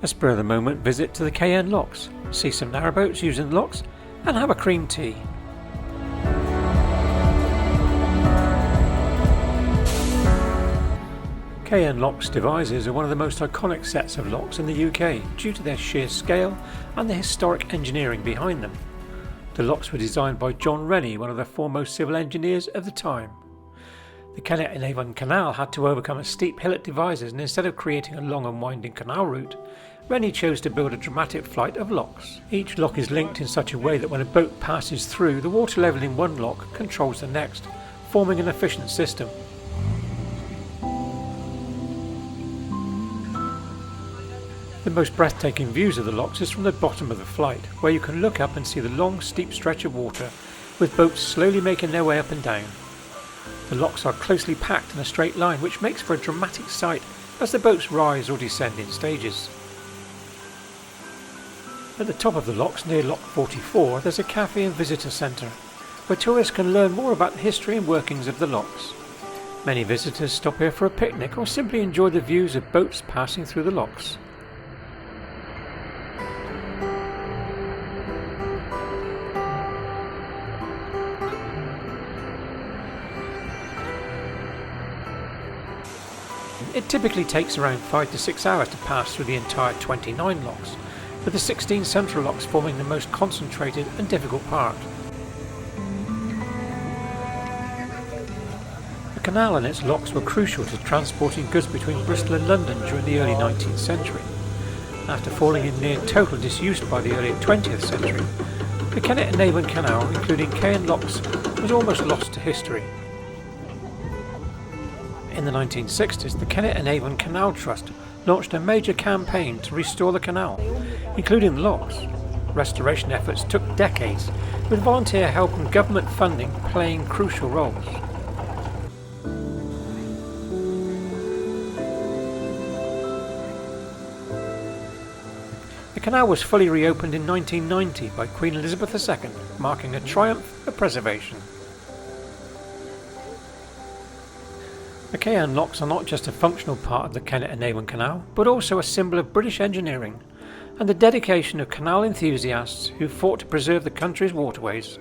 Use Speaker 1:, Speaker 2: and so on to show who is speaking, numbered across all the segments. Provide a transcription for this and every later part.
Speaker 1: A spur of the moment visit to the Caen Locks, see some narrowboats using the locks and have a cream tea. Caen Locks Devizes are one of the most iconic sets of locks in the UK due to their sheer scale and the historic engineering behind them. The locks were designed by John Rennie, one of the foremost civil engineers of the time. The Kennet and Avon Canal had to overcome a steep hill at Devizes, and instead of creating a long and winding canal route, Rennie chose to build a dramatic flight of locks. Each lock is linked in such a way that when a boat passes through, the water level in one lock controls the next, forming an efficient system. The most breathtaking views of the locks is from the bottom of the flight, where you can look up and see the long, steep stretch of water, with boats slowly making their way up and down. The locks are closely packed in a straight line, which makes for a dramatic sight as the boats rise or descend in stages. At the top of the locks, near Lock 44, there's a cafe and visitor centre, where tourists can learn more about the history and workings of the locks. Many visitors stop here for a picnic or simply enjoy the views of boats passing through the locks. It typically takes around 5 to 6 hours to pass through the entire 29 locks, with the 16 central locks forming the most concentrated and difficult part. The canal and its locks were crucial to transporting goods between Bristol and London during the early 19th century. After falling in near total disuse by the early 20th century, the Kennet and Avon Canal, including Caen Locks, was almost lost to history. In the 1960s, the Kennet and Avon Canal Trust launched a major campaign to restore the canal, including the locks. Restoration efforts took decades, with volunteer help and government funding playing crucial roles. The canal was fully reopened in 1990 by Queen Elizabeth II, marking a triumph of preservation. The Caen Locks are not just a functional part of the Kennet and Avon Canal, but also a symbol of British engineering and the dedication of canal enthusiasts who fought to preserve the country's waterways.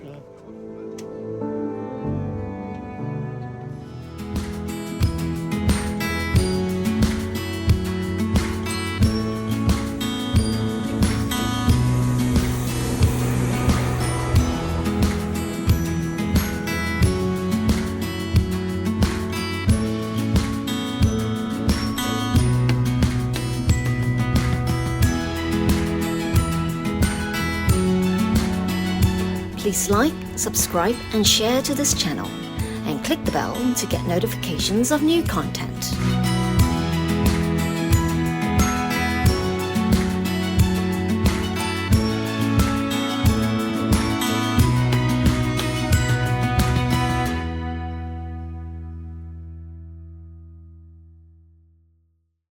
Speaker 2: Please like, subscribe and share to this channel, and click the bell to get notifications of new content.